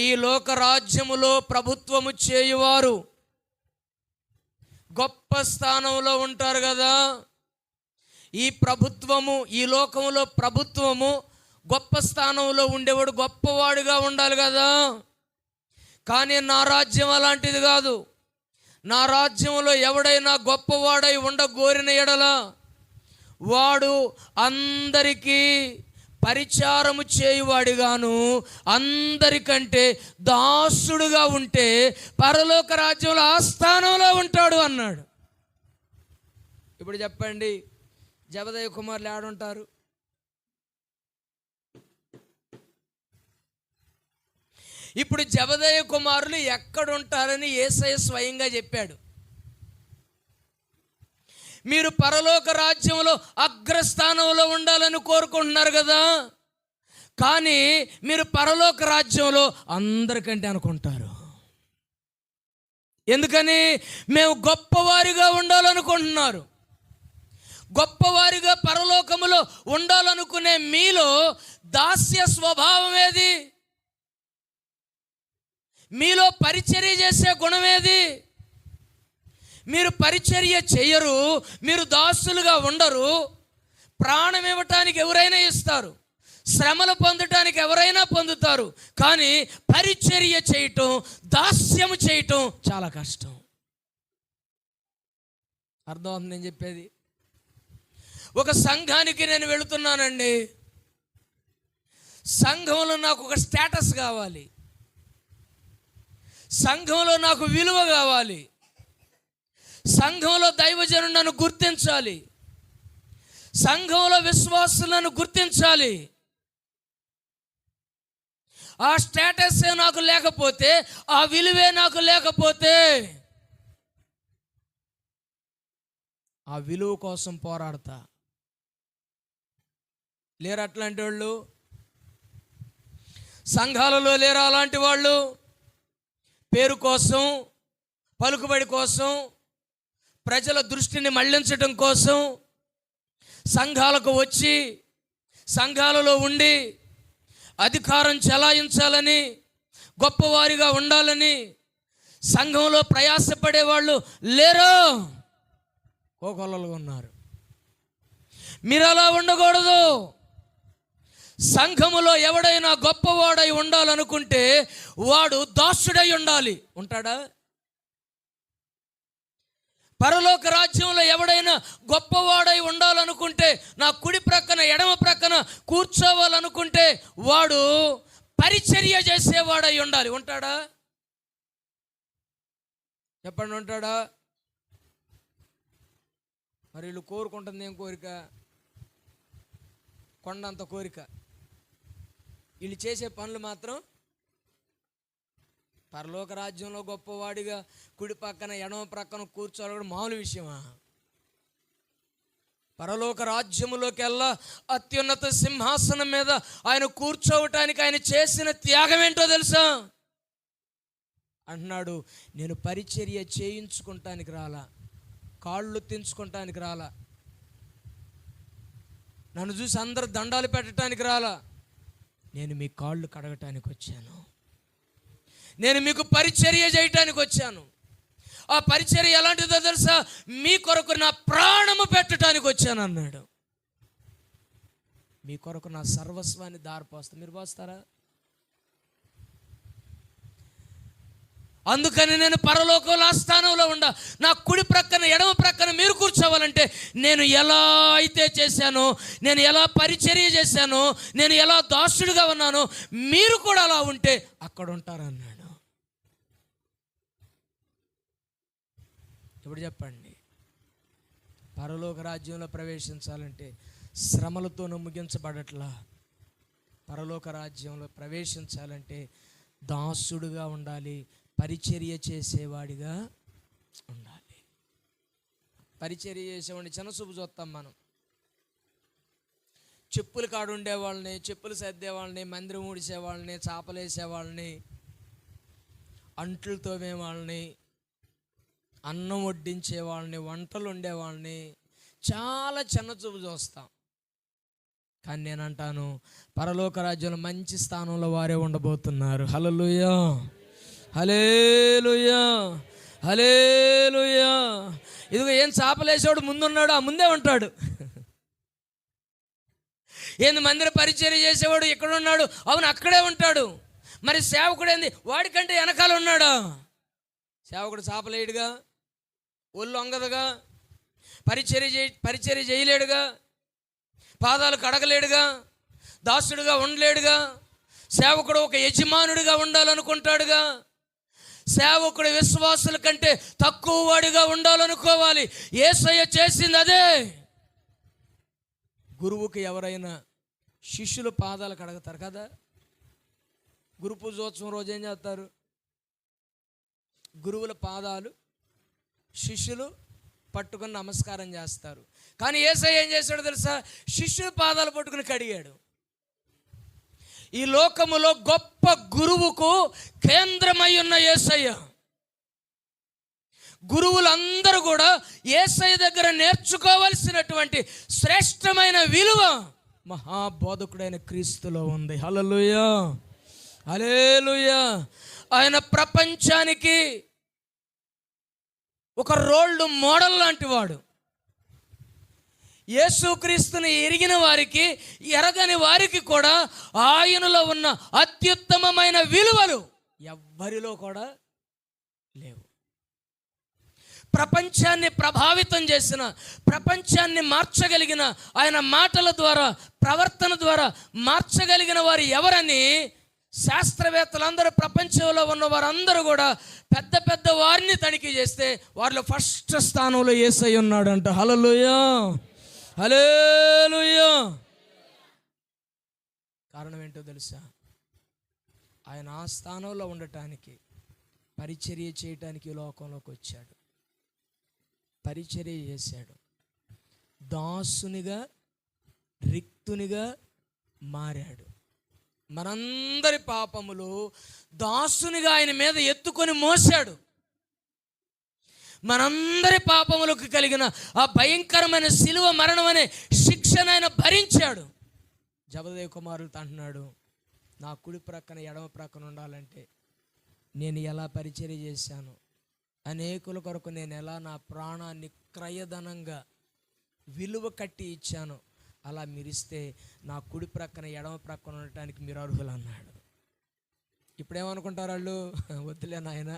ఈ లోక రాజ్యములో ప్రభుత్వము చేయువారు గొప్ప స్థానంలో ఉంటారు కదా. ఈ ప్రభుత్వము, ఈ లోకంలో ప్రభుత్వము గొప్ప స్థానంలో ఉండేవాడు గొప్పవాడుగా ఉండాలి కదా. కానీ నా రాజ్యం అలాంటిది కాదు. నా రాజ్యంలో ఎవడైనా గొప్పవాడై ఉండగోరిన ఎడల వాడు అందరికీ పరిచారము చేయువాడిగాను అందరికంటే దాసుడుగా ఉంటే పరలోక రాజ్యంలో ఆ స్థానంలో ఉంటాడు అన్నాడు. ఇప్పుడు చెప్పండి, జబదయి కుమారులు ఏడుంటారు? ఇప్పుడు జబదయి కుమారులు ఎక్కడుంటారని యేసయ్య స్వయంగా చెప్పాడు. మీరు పరలోక రాజ్యంలో అగ్రస్థానంలో ఉండాలని కోరుకుంటున్నారు కదా, కానీ మీరు పరలోక రాజ్యంలో అందరికంటే అనుకుంటారు. ఎందుకని? మేము గొప్పవారిగా ఉండాలనుకుంటున్నారు. గొప్పవారిగా పరలోకములో ఉండాలనుకునే మీలో దాస్య స్వభావం ఏది? మీలో పరిచర్య చేసే గుణం ఏది? మీరు పరిచర్య చేయరు, మీరు దాసులుగా ఉండరు. ప్రాణం ఇవ్వటానికి ఎవరైనా ఇస్తారు, శ్రమలు పొందటానికి ఎవరైనా పొందుతారు, కానీ పరిచర్య చేయటం, దాస్యము చేయటం చాలా కష్టం. అర్థం అవుతుంది నేను చెప్పేది? ఒక సంఘానికి నేను వెళుతున్నానండి, సంఘంలో నాకు ఒక స్టేటస్ కావాలి, సంఘంలో నాకు విలువ కావాలి, సంఘంలో దైవజనుడు నన్ను గుర్తించాలి, సంఘంలో విశ్వాసులను గుర్తించాలి. ఆ స్టేటసే నాకు లేకపోతే, ఆ విలువే నాకు లేకపోతే ఆ విలువ కోసం పోరాడతా. లేరు అట్లాంటి వాళ్ళు? సంఘాలలో లేరు అలాంటి వాళ్ళు? పేరు కోసం, పలుకుబడి కోసం, ప్రజల దృష్టిని మళ్లించడం కోసం సంఘాలకు వచ్చి సంఘాలలో ఉండి అధికారం చెలాయించాలని, గొప్పవారిగా ఉండాలని సంఘంలో ప్రయాసపడేవాళ్ళు లేరు, కోకొల్లలుగా ఉన్నారు. మీరు అలా ఉండకూడదు. సంఘములో ఎవడైనా గొప్పవాడై ఉండాలనుకుంటే వాడు దాసుడై ఉండాలి. ఉంటాడా? పరలోక రాజ్యంలో ఎవడైనా గొప్పవాడై ఉండాలనుకుంటే, నా కుడి ప్రక్కన ఎడమ ప్రక్కన కూర్చోవాలనుకుంటే వాడు పరిచర్య చేసేవాడై ఉండాలి. ఉంటాడా? చెప్పండి, ఉంటాడా? మరి వీళ్ళు కోరుకుంటుంది ఏం కోరిక? కొండంత కోరిక. వీళ్ళు చేసే పనులు మాత్రం పరలోక రాజ్యంలో గొప్పవాడిగా కుడి పక్కన ఎడమ ప్రక్కన కూర్చోవాలి కూడా మామూలు విషయమా? పరలోక రాజ్యములోకి వెళ్ళా అత్యున్నత సింహాసనం మీద ఆయన కూర్చోవటానికి ఆయన చేసిన త్యాగం ఏంటో తెలుసా? అంటున్నాడు, నేను పరిచర్య చేయించుకుంటానికి రాలా, కాళ్ళు తెంచుకుంటానికి రాలా, నన్ను చూసి అందరు దండాలు పెట్టడానికి రాలా, నేను మీ కాళ్ళు కడగటానికి వచ్చాను, నేను మీకు పరిచర్య చేయటానికి వచ్చాను. ఆ పరిచర్య ఎలాంటిదో తెలుసా? మీ కొరకు నా ప్రాణము పెట్టడానికి వచ్చాను అన్నాడు. మీ కొరకు నా సర్వస్వాన్ని దారిపోస్తా. మీరు పోస్తారా? అందుకని నేను పరలోకంలో ఆ స్థానంలో ఉండా, నా కుడి ప్రక్కన ఎడమ ప్రక్కన మీరు కూర్చోవాలంటే నేను ఎలా అయితే చేశానో, నేను ఎలా పరిచర్య చేశానో, నేను ఎలా దాసుడిగా ఉన్నానో మీరు కూడా అలా ఉంటే అక్కడ ఉంటారన్నాడు. ఇప్పుడు చెప్పండి, పరలోక రాజ్యంలో ప్రవేశించాలంటే శ్రమలతోనూ ముగించబడట్లా. పరలోక రాజ్యంలో ప్రవేశించాలంటే దాసుడుగా ఉండాలి, పరిచర్య చేసేవాడిగా ఉండాలి. పరిచర్య చేసేవాడిని చిన్నచూపు చూస్తాం మనం. చెప్పులు కాడు ఉండేవాళ్ళని, చెప్పులు సర్దేవాళ్ళని, మందిరం ఊడిసేవాళ్ళని, చాపలేసేవాళ్ళని, అంట్లు తోమేవాళ్ళని, అన్నం వడ్డించే వాళ్ళని, వంటలు ఉండేవాళ్ళని చాలా చిన్నచూపు చూస్తాం. కానీ నేను అంటాను, పరలోక రాజ్యంలో మంచి స్థానంలో వారే ఉండబోతున్నారు. హల్లెలూయా, హల్లెలూయా, హల్లెలూయా. ఇదిగో ఏం చాపలేసేవాడు ముందున్నాడు, ఆ ముందే ఉంటాడు. ఏంది మందిర పరిచర్య చేసేవాడు ఎక్కడ ఉన్నాడు? అవును, అక్కడే ఉంటాడు. మరి సేవకుడు ఏంది? వాడికంటే వెనకాల ఉన్నాడా? సేవకుడు చాపలేడుగా, ఒళ్ళు వంగదుగా, పరిచర్య చేయలేడుగా, పాదాలు కడగలేడుగా, దాసుడుగా ఉండలేడుగా. సేవకుడు ఒక యజమానుడిగా ఉండాలనుకుంటాడుగా. సేవకుడు విశ్వాసుల కంటే తక్కువ వాడిగా ఉండాలనుకోవాలి. యేసయ్య చేసింది అదే. గురువుకి ఎవరైనా శిష్యుల పాదాలు కడగతారు కదా. గురు పూజోత్సవం రోజు ఏం చేస్తారు? గురువుల పాదాలు శిష్యులు పట్టుకుని నమస్కారం చేస్తారు. కానీ యేసయ్య ఏం చేశాడో తెలుసా? శిష్యుల పాదాలు పట్టుకుని కడిగాడు. ఈ లోకములో గొప్ప గురువుకు కేంద్రమై ఉన్న యేసయ్య, గురువులందరూ కూడా యేసయ్య దగ్గర నేర్చుకోవాల్సినటువంటి శ్రేష్టమైన విలువ మహాబోధకుడైన క్రీస్తులో ఉంది. హల్లెలూయా, హల్లెలూయా. ఆయన ప్రపంచానికి ఒక రోల్డ్ మోడల్ లాంటి వాడు. యేసుక్రీస్తుని ఎరిగిన వారికి, ఎరగని వారికి కూడా ఆయనలో ఉన్న అత్యుత్తమమైన విలువలు ఎవ్వరిలో కూడా లేవు. ప్రపంచాన్ని ప్రభావితం చేసిన, ప్రపంచాన్ని మార్చగలిగిన, ఆయన మాటల ద్వారా, ప్రవర్తన ద్వారా మార్చగలిగిన వారు ఎవరని శాస్త్రవేత్తలందరూ, ప్రపంచంలో ఉన్న వారందరూ కూడా పెద్ద పెద్ద వారిని తనిఖీ చేస్తే వారిలో ఫస్ట్ స్థానంలో యేసయ్య ఉన్నాడంట. హల్లెలూయా, హల్లెలూయా. కారణం ఏంటో తెలుసా? ఆయన ఆ స్థానంలో ఉండటానికి, పరిచర్య చేయటానికి ఈ లోకంలోకి వచ్చాడు, పరిచర్య చేశాడు, దాసునిగా, రిక్తునిగా మారాడు. మనందరి పాపములు దాసునిగా ఆయన మీద ఎత్తుకొని మోసాడు. మనందరి పాపములకు కలిగిన ఆ భయంకరమైన శిలువ మరణం అనే శిక్షను ఆయన భరించాడు. జబదయి కుమారులతో అంటున్నాడు, నా కుడి ప్రక్కన ఎడమ ప్రక్కన ఉండాలంటే నేను ఎలా పరిచర్య చేశాను, అనేకుల కొరకు నేను ఎలా నా ప్రాణాన్ని క్రయధనంగా విలువ కట్టి ఇచ్చాను, అలా మీరిస్తే నా కుడి ప్రక్కన ఎడమ ప్రక్కన ఉండటానికి మీరు అర్హులు అన్నాడు. ఇప్పుడేమనుకుంటారు వాళ్ళు, వద్దులే నాయన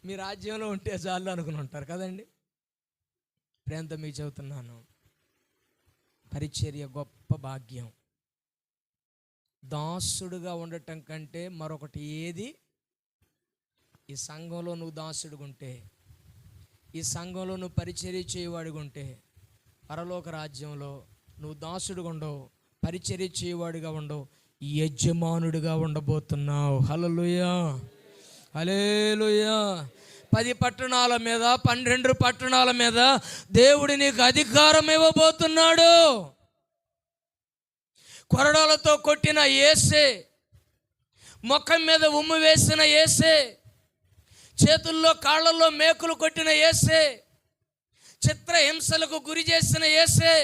మీ రాజ్యంలో ఉంటే చాలు అనుకుని ఉంటారు కదండి. ప్రేమతో మీకు చెబుతున్నాను, పరిచర్య గొప్ప భాగ్యం. దాసుడుగా ఉండటం కంటే మరొకటి ఏది? ఈ సంఘంలో నువ్వు దాసుడుగా ఉంటే, ఈ సంఘంలో నువ్వు పరిచర్య చేయవాడిగా ఉంటే, పరలోక రాజ్యంలో నువ్వు దాసుడుగా ఉండవు, పరిచర్య చేయవాడిగా ఉండవు, యజమానుడిగా ఉండబోతున్నావు. హల్లెలూయా, హల్లెలూయా. 10 పట్టణాల మీద, 12 పట్టణాల మీద దేవుడు నీకు అధికారం ఇవ్వబోతున్నాడు. కొరడాలతో కొట్టిన యేసే, ముఖం మీద ఉమ్ము వేసిన యేసే, చేతుల్లో కాళ్ళల్లో మేకులు కొట్టిన యేసే, చిత్రహింసలకు గురి చేసిన యేసే,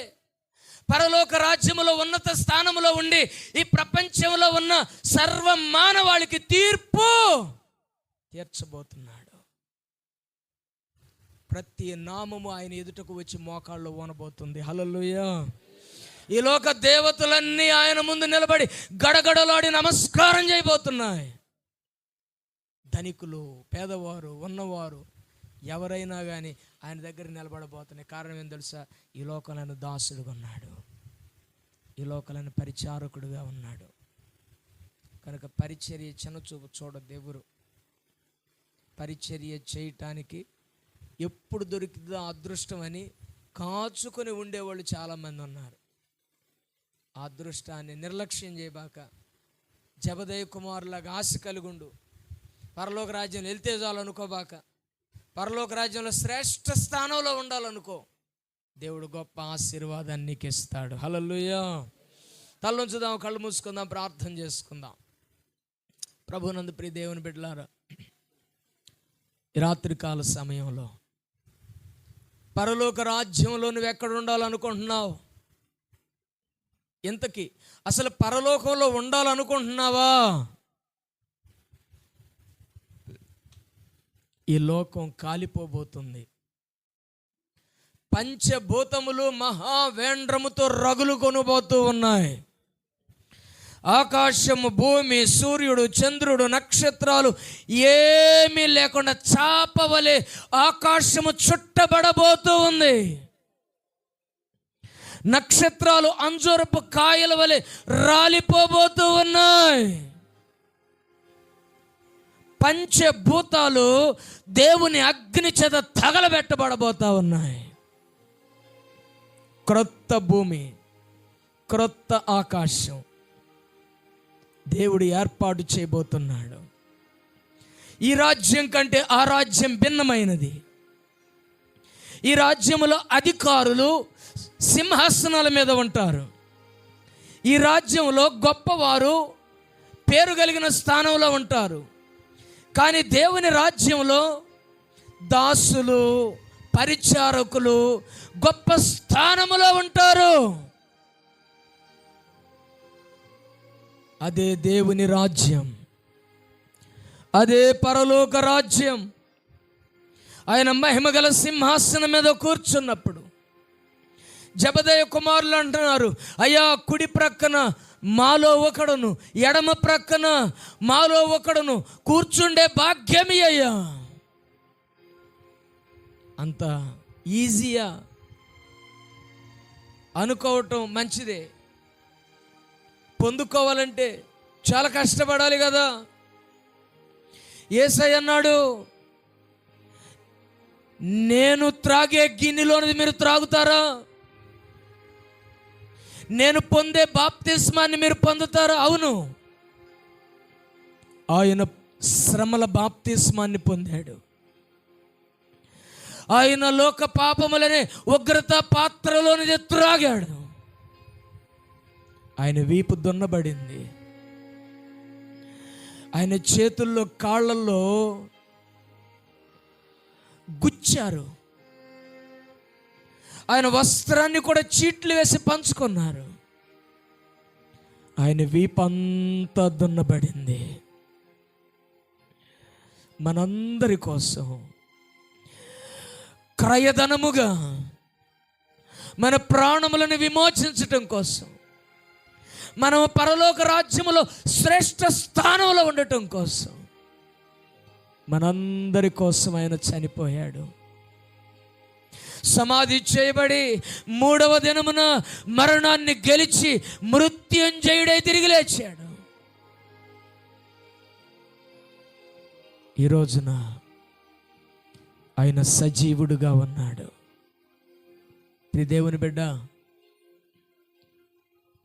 పరలోక రాజ్యములో ఉన్నత స్థానంలో ఉండి ఈ ప్రపంచంలో ఉన్న సర్వ మానవాళికి తీర్పు తీర్చబోతున్నాడు. ప్రతి నామము ఆయన ఎదుటకు వచ్చి మోకాళ్ళు ఓనబోతుంది. హల్లెలూయా. ఈ లోక దేవతలన్నీ ఆయన ముందు నిలబడి గడగడలాడి నమస్కారం చేయబోతున్నాయి. ధనికులు, పేదవారు, ఉన్నవారు ఎవరైనా కానీ ఆయన దగ్గర నిలబడబోతున్నాయి. కారణం ఏం తెలుసా? ఈ లోకంలో దాసుడుగా ఉన్నాడు, ఈ లోకంలో పరిచారకుడుగా ఉన్నాడు. కనుక పరిచర్య చిన్నచూపు చూడద్దు ఎవరు. పరిచర్య చేయటానికి ఎప్పుడు దొరికిందో అదృష్టం అని కాచుకొని ఉండేవాళ్ళు చాలామంది ఉన్నారు. ఆ అదృష్టాన్ని నిర్లక్ష్యం చేయబాక, జబదయి కుమారులాగా ఆశ కలిగుండు. పరలోక రాజ్యం వెళ్తే చాలు అనుకోబాక, పరలోక రాజ్యంలో శ్రేష్ఠ స్థానంలో ఉండాలనుకో. దేవుడు గొప్ప ఆశీర్వాదాన్ని నీకు ఇస్తాడు. హల్లెలూయా. తలొంచుదాం, కళ్ళు మూసుకుందాం, ప్రార్థన చేసుకుందాం. ప్రభునందు ప్రియ దేవుని బిడ్డలారా, ఈ రాత్రికాల సమయంలో పరలోక రాజ్యంలో నువ్వు ఎక్కడ ఉండాలనుకుంటున్నావు? ఇంతకీ అసలు పరలోకంలో ఉండాలనుకుంటున్నావా? ఈ లోకం కాలిపోబోతుంది. పంచభూతములు మహావేంద్రముతో రగులు కొనుబోతూ ఉన్నాయి. ఆకాశము, భూమి, సూర్యుడు, చంద్రుడు, నక్షత్రాలు ఏమీ లేకుండా చాపవలే ఆకాశము చుట్టబడబోతూ ఉంది. నక్షత్రాలు అంజూరపు కాయల వలె రాలిపోబోతూ ఉన్నాయి. పంచభూతాలు దేవుని అగ్ని చేత తగలబెట్టబడబోతా ఉన్నాయి. క్రొత్త భూమి, క్రొత్త ఆకాశం దేవుడు ఏర్పాటు చేయబోతున్నాడు. ఈ రాజ్యం కంటే ఆ రాజ్యం భిన్నమైనది. ఈ రాజ్యములో అధికారులు సింహాసనాల మీద ఉంటారు. ఈ రాజ్యంలో గొప్పవారు పేరు కలిగిన స్థానంలో ఉంటారు. కానీ దేవుని రాజ్యంలో దాసులు, పరిచారకులు గొప్ప స్థానములో ఉంటారు. అదే దేవుని రాజ్యం, అదే పరలోక రాజ్యం. ఆయన మహిమగల సింహాసనం మీద కూర్చున్నప్పుడు జబదయి కుమారులు అంటున్నారు, అయ్యా కుడి ప్రక్కన మాలో ఒకడును, ఎడమ ప్రక్కన మాలో ఒకడును కూర్చుండే భాగ్యమి అయ్యా. అంత ఈజీయా అనుకోవటం మంచిదే. పొందుకోవాలంటే చాలా కష్టపడాలి కదా. యేసయ్య అన్నాడు, నేను త్రాగే గిన్నెలోనిది మీరు త్రాగుతారా? నేను పొందే బాప్తిస్మాన్ని మీరు పొందుతారా? అవును, ఆయన శ్రమల బాప్తిస్మాన్ని పొందాడు. ఆయన లోక పాపములనే ఉగ్రత పాత్రలోనిది త్రాగాడు. ఆయన వీపు దున్నబడింది. ఆయన చేతుల్లో, కాళ్ళల్లో గుచ్చారు. ఆయన వస్త్రాన్ని కూడా చీట్లు వేసి పంచుకున్నారు. ఆయన వీపంతా దున్నబడింది. మనందరి కోసం క్రయధనముగా మన ప్రాణములను విమోచించటం కోసం, మనం పరలోక రాజ్యములో శ్రేష్ఠ స్థానంలో ఉండటం కోసం, మనందరి కోసం ఆయన చనిపోయాడు. సమాధి చేయబడి 3వ దినమున మరణాన్ని గెలిచి మృత్యుంజయుడై తిరిగి లేచాడు. ఈ రోజున ఆయన సజీవుడుగా ఉన్నాడు. దేవుని బిడ్డ,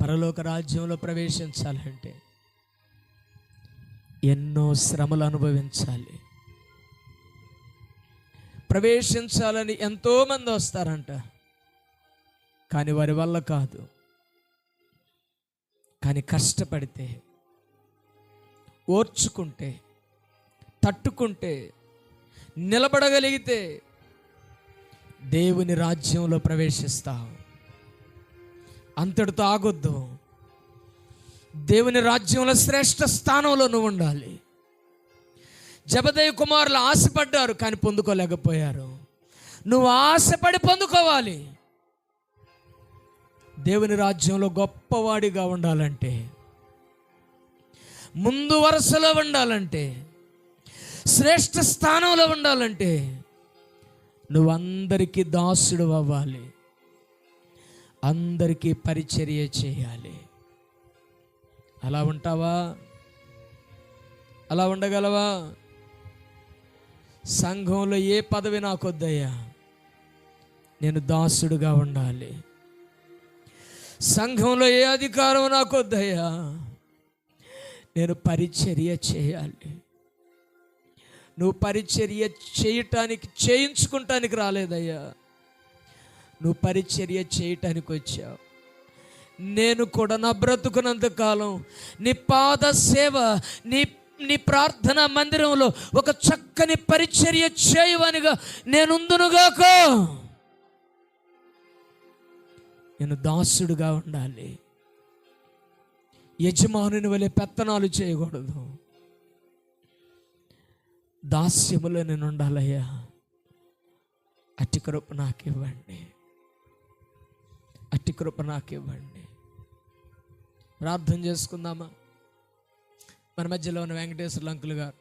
పరలోక రాజ్యంలో ప్రవేశించాలంటే ఎన్నో శ్రమలు అనుభవించాలి. ప్రవేశించాలని ఎంతోమంది వస్తారంట, కానీ వారి వల్ల కాదు. కానీ కష్టపడితే, ఓర్చుకుంటే, తట్టుకుంటే, నిలబడగలిగితే దేవుని రాజ్యంలో ప్రవేశిస్తావు. అంతటితో ఆగొద్దు. దేవుని రాజ్యంలో శ్రేష్ఠ స్థానంలో నువ్వు ఉండాలి. జబదయి కుమారులు ఆశపడ్డారు, కానీ పొందుకోలేకపోయారు. నువ్వు ఆశపడి పొందుకోవాలి. దేవుని రాజ్యంలో గొప్పవాడిగా ఉండాలంటే, ముందు వరుసలో ఉండాలంటే, శ్రేష్ఠ స్థానంలో ఉండాలంటే నువ్వు అందరికీ దాసుడు అవ్వాలి. అందరికీ పరిచర్య చేయాలి. అలా ఉంటావా? అలా ఉండగలవా? సంఘంలో ఏ పదవి నాకొద్దయ్యా, నేను దాసుడుగా ఉండాలి. సంఘంలో ఏ అధికారం నాకొద్దయ్యా, నేను పరిచర్య చేయాలి. నువ్వు పరిచర్య చేయటానికి, చేయించుకుంటానికి రాలేదయ్యా, నువ్వు పరిచర్య చేయటానికి వచ్చావు. నేను కూడా నా బ్రతుకున్నంత కాలం నీ పాద సేవ, నీ ప్రార్థన మందిరంలో ఒక చక్కని పరిచర్య చేయవనిగా నేనుందునుగాక. నేను దాసుడుగా ఉండాలి. యజమానుని వలె పెత్తనాలు చేయకూడదు. దాస్యములో నేను ఉండాలయ్యా. అట్టి కృప నాకు ఇవ్వండి. అట్టి కృప నాకు ఇవ్వండి. ప్రార్థన చేసుకుందామా? మన మధ్యలో ఉన్న వెంకటేశ్వర అంకుల్ గారు